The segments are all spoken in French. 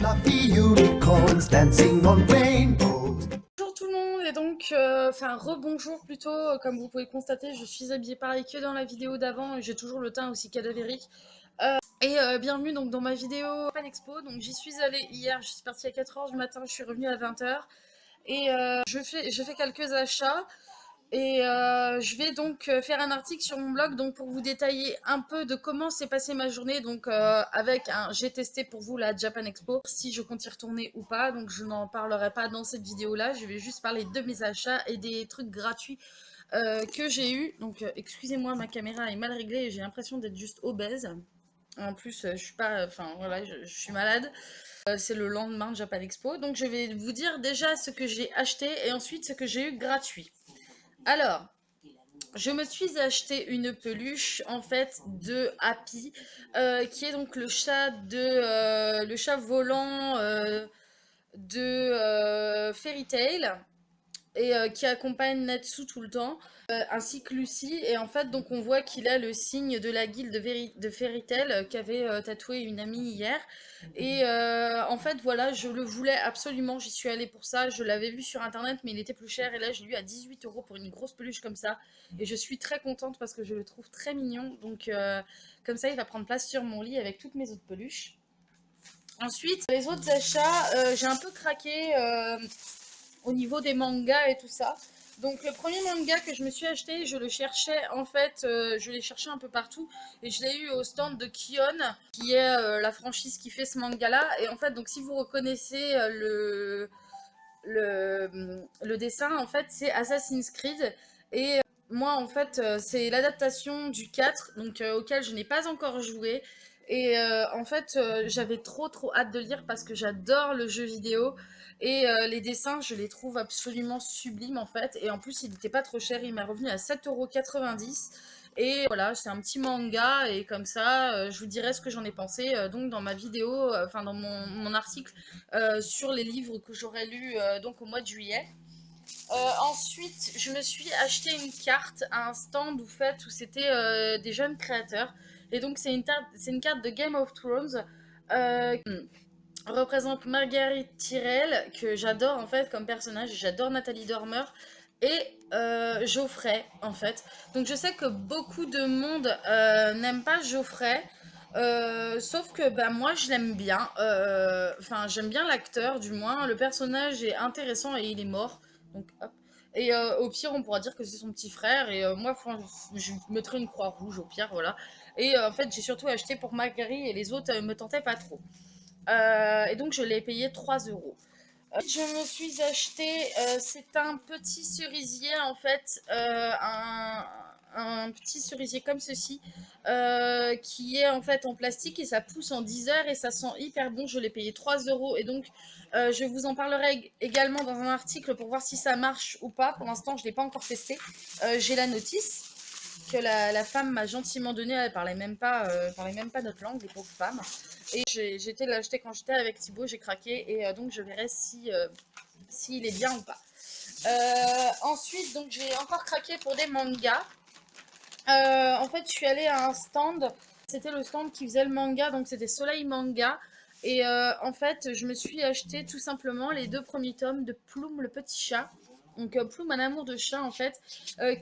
fluffy unicorns dancing on rainbows. Bonjour tout le monde et donc, enfin rebonjour plutôt, comme vous pouvez constater je suis habillée pareil que dans la vidéo d'avant et j'ai toujours le teint aussi cadavérique. Bienvenue donc dans ma vidéo Japan Expo. Donc j'y suis allée hier, je suis partie à 4h du matin, je suis revenue à 20h et je fais quelques achats. Je vais donc faire un article sur mon blog donc pour vous détailler un peu de comment s'est passée ma journée. Donc j'ai testé pour vous la Japan Expo, si je compte y retourner ou pas. Donc je n'en parlerai pas dans cette vidéo là, je vais juste parler de mes achats et des trucs gratuits que j'ai eu. Donc excusez-moi, ma caméra est mal réglée et j'ai l'impression d'être juste obèse. En plus je suis pas, enfin voilà, je suis malade. C'est le lendemain de Japan Expo. Donc je vais vous dire déjà ce que j'ai acheté et ensuite ce que j'ai eu gratuit. Alors, je me suis acheté une peluche en fait de Happy, qui est donc le chat volant de Fairy Tail et qui accompagne Natsu tout le temps, ainsi que Lucy. Et en fait, donc on voit qu'il a le signe de la guilde de Fairy Tail qu'avait tatoué une amie hier. En fait, voilà, je le voulais absolument. J'y suis allée pour ça. Je l'avais vu sur internet, mais il était plus cher. Et là, je l'ai eu à 18 € pour une grosse peluche comme ça. Et je suis très contente parce que je le trouve très mignon. Donc, comme ça, il va prendre place sur mon lit avec toutes mes autres peluches. Ensuite, les autres achats, j'ai un peu craqué au niveau des mangas et tout ça. Donc le premier manga que je me suis acheté, je le cherchais en fait, je l'ai cherché un peu partout et je l'ai eu au stand de Kion, qui est la franchise qui fait ce manga là. Et en fait, donc si vous reconnaissez le dessin, en fait c'est Assassin's Creed. Et moi en fait c'est l'adaptation du 4, donc auquel je n'ai pas encore joué. En fait j'avais trop hâte de le lire parce que j'adore le jeu vidéo. Les dessins je les trouve absolument sublimes en fait. Et en plus il n'était pas trop cher, il m'a revenu à 7,90 €. Et voilà, c'est un petit manga et comme ça, je vous dirai ce que j'en ai pensé donc dans ma vidéo, enfin dans mon article sur les livres que j'aurais lus donc au mois de juillet. Ensuite, je me suis acheté une carte à un stand où c'était des jeunes créateurs. Et donc, c'est une carte de Game of Thrones qui représente Marguerite Tyrell, que j'adore en fait comme personnage. J'adore Nathalie Dormer et Geoffrey en fait. Donc, je sais que beaucoup de monde n'aime pas Geoffrey. Sauf que bah, moi je l'aime bien. Enfin, j'aime bien l'acteur, du moins. Le personnage est intéressant et il est mort. Donc, hop. Au pire, on pourra dire que c'est son petit frère. Moi, je mettrai une croix rouge au pire, voilà. En fait, j'ai surtout acheté pour Marguerite et les autres me tentaient pas trop. Et donc, je l'ai payé 3 €. Je me suis acheté, c'est un petit cerisier en fait, un petit cerisier comme ceci, qui est en fait en plastique et ça pousse en 10 heures et ça sent hyper bon. Je l'ai payé 3 € et donc je vous en parlerai également dans un article pour voir si ça marche ou pas. Pour l'instant, je ne l'ai pas encore testé. J'ai la notice que la femme m'a gentiment donnée. Elle parlait même pas notre langue, les pauvres femmes. Et j'ai été l'acheter quand j'étais avec Thibaut, j'ai craqué et donc je verrai si s'il est bien ou pas. Ensuite, donc j'ai encore craqué pour des mangas. En fait, je suis allée à un stand. C'était le stand qui faisait le manga, donc c'était Soleil Manga. En fait, je me suis acheté tout simplement les 2 premiers tomes de Plume le petit chat. Donc Plume, un amour de chat en fait,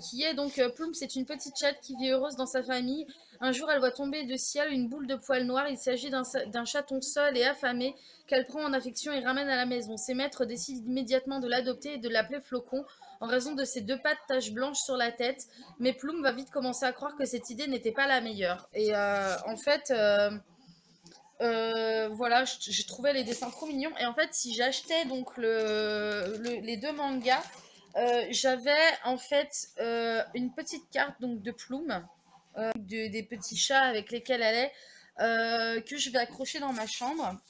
qui est donc Plume, c'est une petite chatte qui vit heureuse dans sa famille. Un jour, elle voit tomber du ciel une boule de poils noirs. Il s'agit d'un chaton seul et affamé qu'elle prend en affection et ramène à la maison. Ses maîtres décident immédiatement de l'adopter et de l'appeler Flocon en raison de ses 2 pattes taches blanches sur la tête. Mais Plume va vite commencer à croire que cette idée n'était pas la meilleure. En fait, voilà, j'ai trouvé les dessins trop mignons. Et en fait, si j'achetais donc les 2 mangas, j'avais en fait une petite carte donc de Plume, des petits chats avec lesquels elle est, que je vais accrocher dans ma chambre.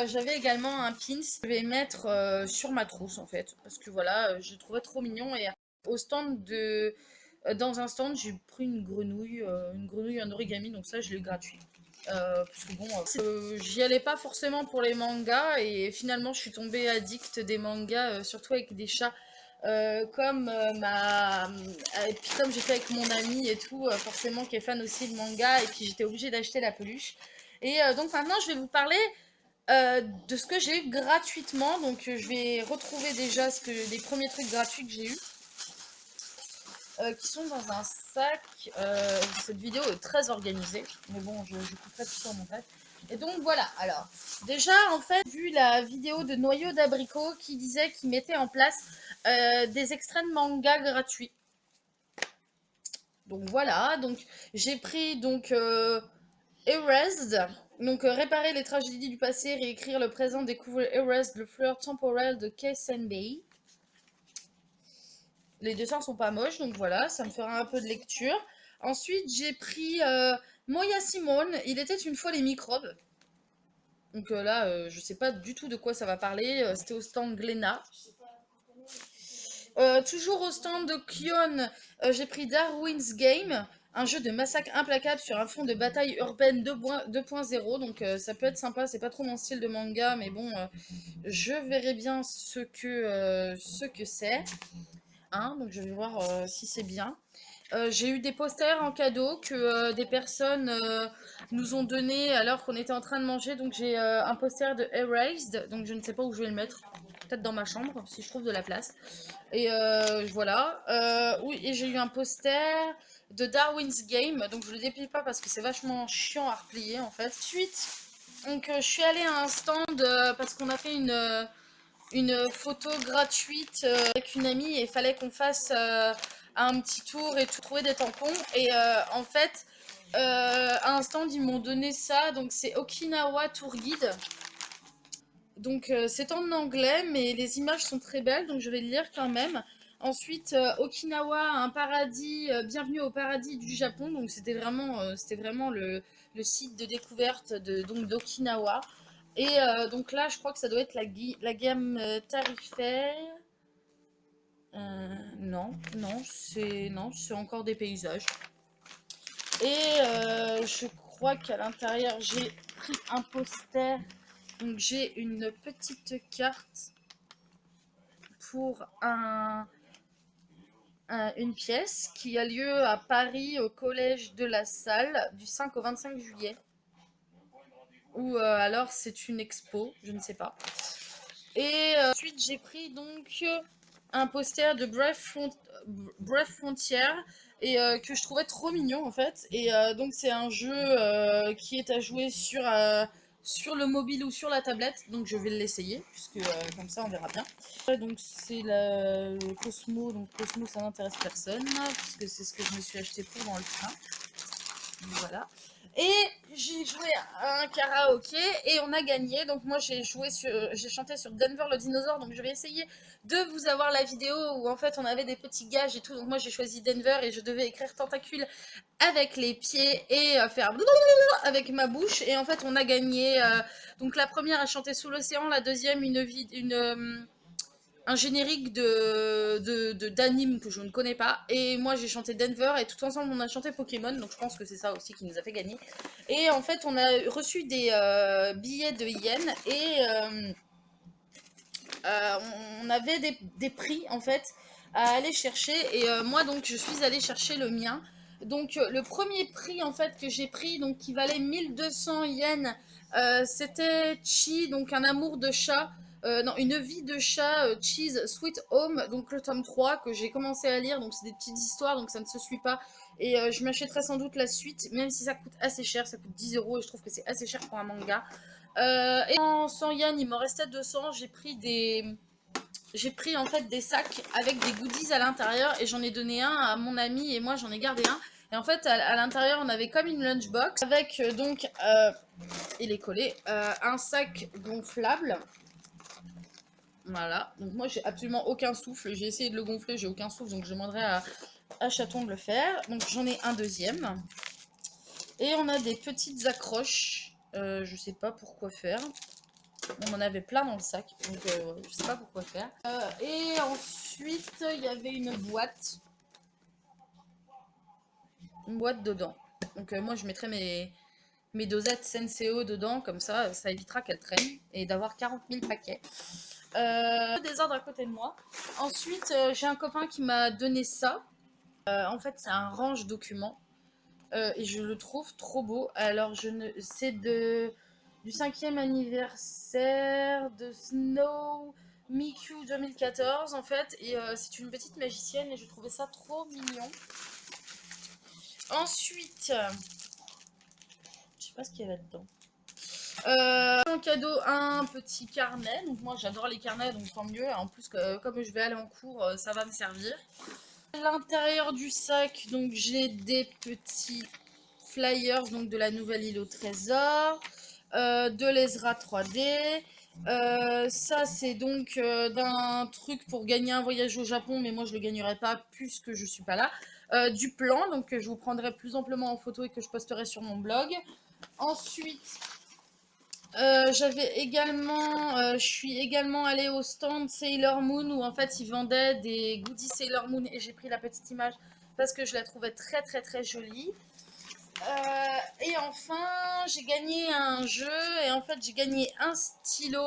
J'avais également un pins que je vais mettre sur ma trousse en fait, parce que voilà, je le trouvais trop mignon. Et au stand dans un stand, j'ai pris une grenouille en origami, donc ça je l'ai gratuit. Parce que bon, j'y allais pas forcément pour les mangas et finalement je suis tombée addict des mangas, surtout avec des chats. Et puis comme j'étais avec mon ami et tout, forcément qui est fan aussi de manga, et puis j'étais obligée d'acheter la peluche. Donc maintenant je vais vous parler de ce que j'ai eu gratuitement. Donc je vais retrouver déjà les premiers trucs gratuits que j'ai eu. Qui sont dans un sac. Cette vidéo est très organisée, mais bon, je couperai tout ça au montage. Et donc voilà, alors, déjà, en fait, j'ai vu la vidéo de Noyau d'Abricot qui disait qu'il mettait en place des extraits de manga gratuits. Donc voilà, donc j'ai pris donc Erased, donc réparer les tragédies du passé, réécrire le présent, découvrir Erased, le fleur temporel de Kei Senbei. Les dessins sont pas moches, donc voilà, ça me fera un peu de lecture. Ensuite, j'ai pris Moya Simone, il était une fois les microbes. Donc là, je sais pas du tout de quoi ça va parler. C'était au stand Glénat. Toujours au stand de Kion, j'ai pris Darwin's Game, un jeu de massacre implacable sur un fond de bataille urbaine 2.0. Donc ça peut être sympa, c'est pas trop mon style de manga, mais bon, je verrai bien ce que c'est. Hein, donc je vais voir si c'est bien. J'ai eu des posters en cadeau que des personnes nous ont donné alors qu'on était en train de manger. Donc j'ai un poster de Erased, donc je ne sais pas où je vais le mettre. Peut-être dans ma chambre, si je trouve de la place. Et voilà. Oui, et j'ai eu un poster de Darwin's Game, donc je le déplie pas parce que c'est vachement chiant à replier en fait. Ensuite, donc je suis allée à un stand parce qu'on a fait une photo gratuite avec une amie et il fallait qu'on fasse un petit tour et tout, trouver des tampons. Et en fait, à un stand, ils m'ont donné ça. Donc, c'est Okinawa Tour Guide. Donc, c'est en anglais, mais les images sont très belles. Donc, je vais le lire quand même. Ensuite, Okinawa, un paradis, bienvenue au paradis du Japon. Donc, c'était vraiment le site de découverte d'Okinawa. Et donc là, je crois que ça doit être la gamme tarifaire. Non, c'est encore des paysages. Et je crois qu'à l'intérieur, j'ai pris un poster. Donc j'ai une petite carte pour une pièce qui a lieu à Paris au collège de la Salle du 5 au 25 juillet. Ou alors c'est une expo, je ne sais pas. Et ensuite, j'ai pris donc un poster de Bref Frontier et que je trouvais trop mignon en fait. Et donc, c'est un jeu qui est à jouer sur le mobile ou sur la tablette. Donc, je vais l'essayer puisque comme ça, on verra bien. Donc, c'est le Cosmo. Donc, Cosmo, ça n'intéresse personne puisque c'est ce que je me suis acheté pour dans le train. Donc, voilà. Et j'ai joué à un karaoké et on a gagné. Donc moi j'ai chanté sur Denver le dinosaure. Donc je vais essayer de vous avoir la vidéo où en fait on avait des petits gages et tout. Donc moi j'ai choisi Denver et je devais écrire tentacule avec les pieds et faire blablabla avec ma bouche. Et en fait on a gagné. Donc la première a chanté Sous l'océan, la deuxième un générique d'anime que je ne connais pas. Et moi j'ai chanté Denver et tout ensemble on a chanté Pokémon. Donc je pense que c'est ça aussi qui nous a fait gagner. Et en fait on a reçu des billets de yens et on avait des prix en fait à aller chercher. Et moi donc je suis allée chercher le mien. Donc le premier prix en fait que j'ai pris, donc qui valait 1200 yens, c'était Chi, donc un amour de chat. Non, une vie de chat, Cheese Sweet Home, donc le tome 3 que j'ai commencé à lire. Donc c'est des petites histoires, donc ça ne se suit pas. Et je m'achèterai sans doute la suite, même si ça coûte assez cher, ça coûte 10 € et je trouve que c'est assez cher pour un manga. Et en 100 yens, il m'en restait 200. J'ai pris en fait des sacs avec des goodies à l'intérieur et j'en ai donné un à mon ami et moi j'en ai gardé un. Et en fait à l'intérieur on avait comme une lunchbox avec il est collé, un sac gonflable. Voilà, donc moi j'ai absolument aucun souffle, j'ai essayé de le gonfler, j'ai aucun souffle, donc je demanderai à Chaton de le faire. Donc j'en ai un deuxième. Et on a des petites accroches, je sais pas pourquoi faire. On en avait plein dans le sac, donc je sais pas pourquoi faire. Et ensuite, il y avait une boîte dedans. Donc moi, je mettrai mes dosettes Senseo dedans, comme ça évitera qu'elles traînent et d'avoir 40 000 paquets. Désordre à côté de moi. Ensuite, j'ai un copain qui m'a donné ça. En fait, c'est un range documents et je le trouve trop beau. Alors, c'est du 5e anniversaire de Snow Miku 2014 en fait. Et c'est une petite magicienne et je trouvais ça trop mignon. Ensuite, je sais pas ce qu'il y a là-dedans. En cadeau, un petit carnet. Donc moi j'adore les carnets, donc tant mieux. En plus, comme je vais aller en cours, ça va me servir. À l'intérieur du sac, donc j'ai des petits flyers donc de la nouvelle île au trésor, de l'Ezra 3D. Ça c'est donc d'un truc pour gagner un voyage au Japon, mais moi je le gagnerai pas puisque je suis pas là. Du plan, donc que je vous prendrai plus amplement en photo et que je posterai sur mon blog. Ensuite, je suis également allée au stand Sailor Moon où en fait ils vendaient des goodies Sailor Moon et j'ai pris la petite image parce que je la trouvais très très très jolie. Et enfin, j'ai gagné un jeu et en fait j'ai gagné un stylo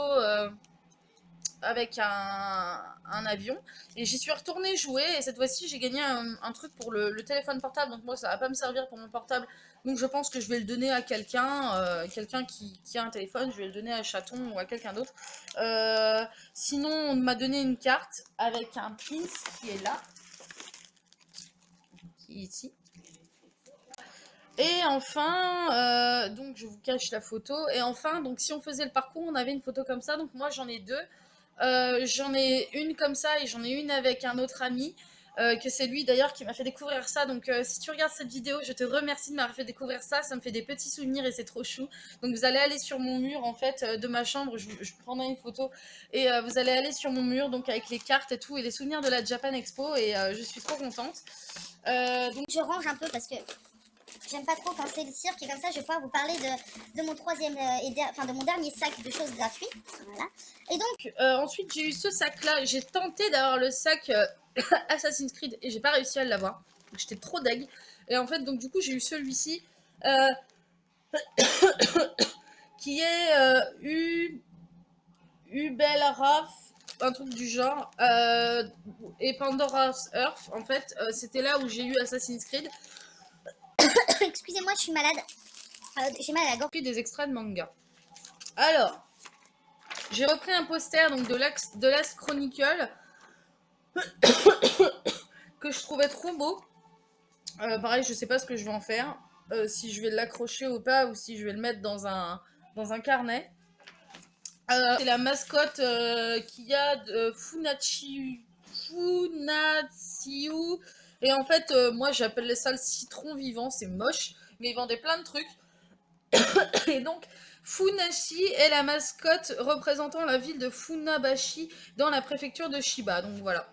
avec un avion et j'y suis retournée jouer et cette fois-ci j'ai gagné un truc pour le téléphone portable, donc moi ça va pas me servir pour mon portable, donc je pense que je vais le donner à quelqu'un, quelqu'un qui a un téléphone, je vais le donner à Chaton ou à quelqu'un d'autre. Sinon on m'a donné une carte avec un pins qui est là, qui est ici. Et enfin, donc je vous cache la photo. Et enfin, donc si on faisait le parcours, on avait une photo comme ça. Donc moi j'en ai deux. J'en ai une comme ça et j'en ai une avec un autre ami. Que c'est lui d'ailleurs qui m'a fait découvrir ça. Donc si tu regardes cette vidéo, je te remercie de m'avoir fait découvrir ça. Ça me fait des petits souvenirs et c'est trop chou. Donc vous allez aller sur mon mur en fait de ma chambre. Je prendrai une photo et vous allez aller sur mon mur donc avec les cartes et tout et les souvenirs de la Japan Expo et je suis trop contente. Donc je range un peu parce que j'aime pas trop quand c'est le cirque et comme ça je vais pouvoir vous parler de mon troisième enfin de mon dernier sac de choses gratuites. Voilà. Et donc ensuite j'ai eu ce sac là, j'ai tenté d'avoir le sac Assassin's Creed et j'ai pas réussi à l'avoir, j'étais trop deg et en fait donc du coup j'ai eu celui-ci qui est Ubel Raf, un truc du genre, et Pandora's Earth en fait c'était là où j'ai eu Assassin's Creed. excusez-moi, je suis malade. J'ai mal à la gorge. Des extraits de manga. Alors, j'ai repris un poster donc de Last Chronicle que je trouvais trop beau. Pareil, je sais pas ce que je vais en faire, si je vais l'accrocher ou pas, ou si je vais le mettre dans un carnet. C'est la mascotte qu'il y a de Funachiu. Et en fait, moi j'appelle ça le citron vivant, c'est moche, mais ils vendaient plein de trucs. Et donc, Funashi est la mascotte représentant la ville de Funabashi dans la préfecture de Shiba. Donc voilà.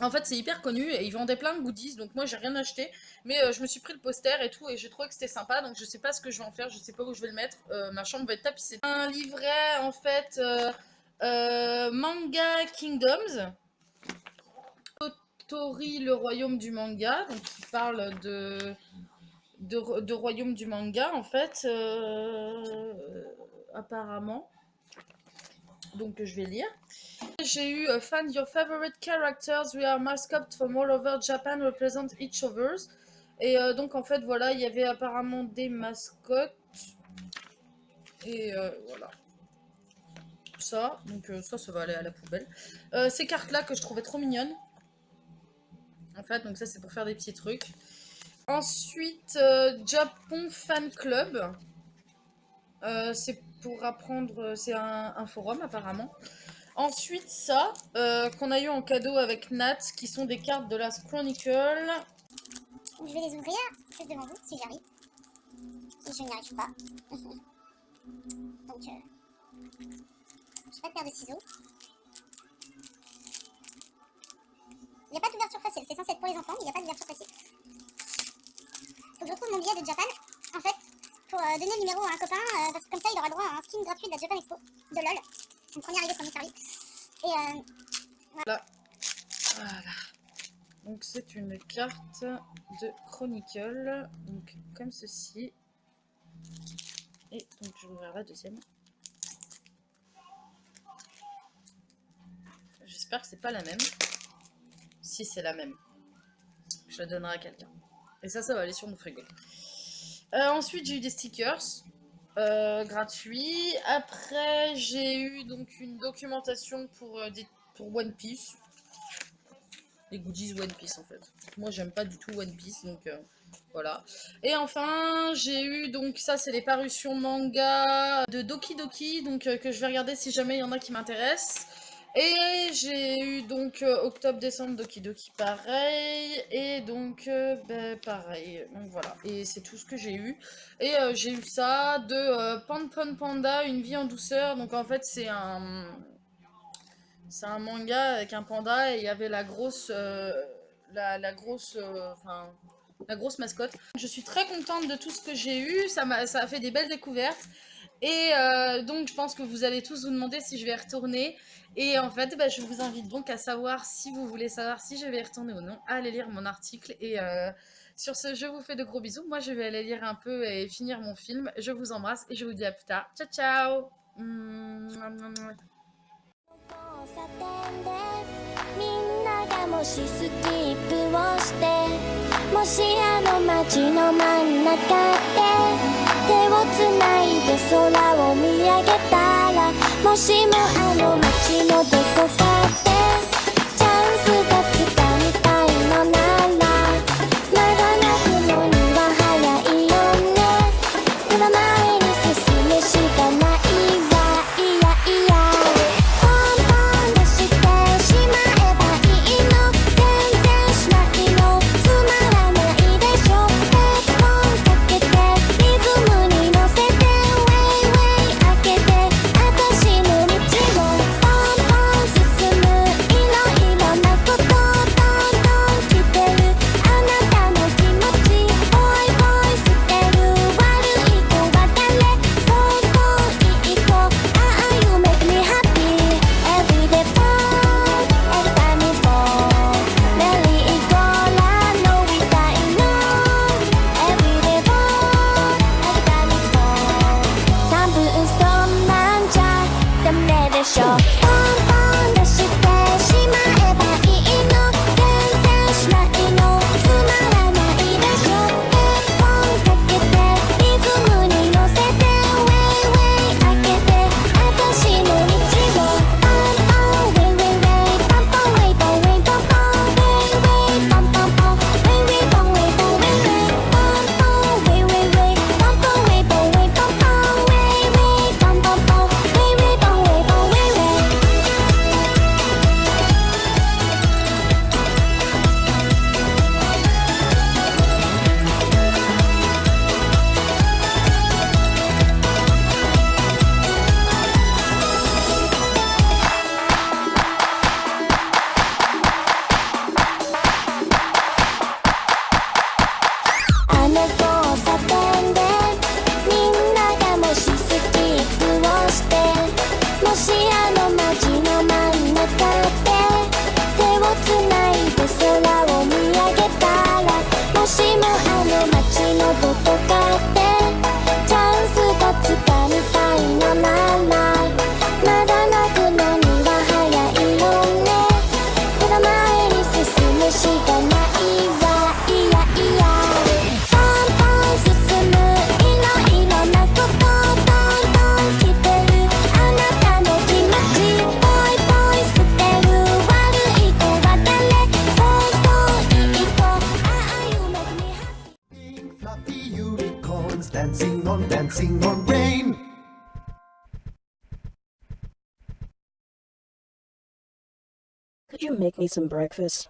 En fait, c'est hyper connu et ils vendaient plein de goodies. Donc moi, j'ai rien acheté. Mais je me suis pris le poster et tout. Et j'ai trouvé que c'était sympa. Donc je sais pas ce que je vais en faire. Je sais pas où je vais le mettre. Ma chambre va être tapissée. Un livret, en fait, Manga Kingdoms. Tori, le royaume du manga. Donc il parle de royaume du manga en fait apparemment, donc je vais lire. J'ai eu Find your favorite characters, we are mascots from all over Japan, represent each others. Et donc en fait voilà, il y avait apparemment des mascottes et voilà ça, donc ça va aller à la poubelle. Ces cartes là que je trouvais trop mignonnes en fait, donc ça c'est pour faire des petits trucs. Ensuite, Japon Fan Club. C'est pour apprendre, c'est un forum apparemment. Ensuite, ça, qu'on a eu en cadeau avec Nat, qui sont des cartes de Last Chronicle. Je vais les ouvrir juste devant vous si j'arrive. Si je n'y arrive pas. Donc, j'ai pas de paire de ciseaux. Il n'y a pas d'ouverture facile. C'est censé être pour les enfants, mais il n'y a pas d'ouverture facile. Faut que je retrouve mon billet de Japan. En fait, pour donner le numéro à un copain, parce que comme ça, il aura droit à un skin gratuit de la Japan Expo. De LOL. C'est une première idée, premier servi. Et Voilà. Voilà. Donc c'est une carte de Chronicle, donc comme ceci. Et donc je vais ouvrir la deuxième. J'espère que c'est pas la même. Si c'est la même, je la donnerai à quelqu'un. Et ça va aller sur mon frigo. Ensuite j'ai eu des stickers. gratuit. Après, j'ai eu donc une documentation pour One Piece. Les goodies One Piece en fait. Moi j'aime pas du tout One Piece donc voilà. Et enfin j'ai eu donc ça c'est les parutions manga de Doki Doki donc que je vais regarder si jamais il y en a qui m'intéressent. Et j'ai eu donc octobre-décembre Doki Doki pareil et donc pareil donc voilà et c'est tout ce que j'ai eu et j'ai eu ça de Pan Pan Panda une vie en douceur donc en fait c'est un manga avec un panda et il y avait la grosse, enfin, la grosse mascotte. Je suis très contente de tout ce que j'ai eu, ça a fait des belles découvertes. Et donc je pense que vous allez tous vous demander si je vais y retourner. Et en fait, bah, je vous invite donc à savoir si vous voulez savoir si je vais y retourner ou non, à aller lire mon article. Et sur ce, je vous fais de gros bisous. Moi, je vais aller lire un peu et finir mon film. Je vous embrasse et je vous dis à plus tard. Ciao, ciao. Mouah. 交差点でみんながもしスキップをしてもしあの街の真ん中で手をつないで空を見上げたらもしもあの街のどこかでチャンスがつかみたいのならまだ泣くのには早いよね目の前に進むしかないわいやいやDancing on rain. Could you make me some breakfast?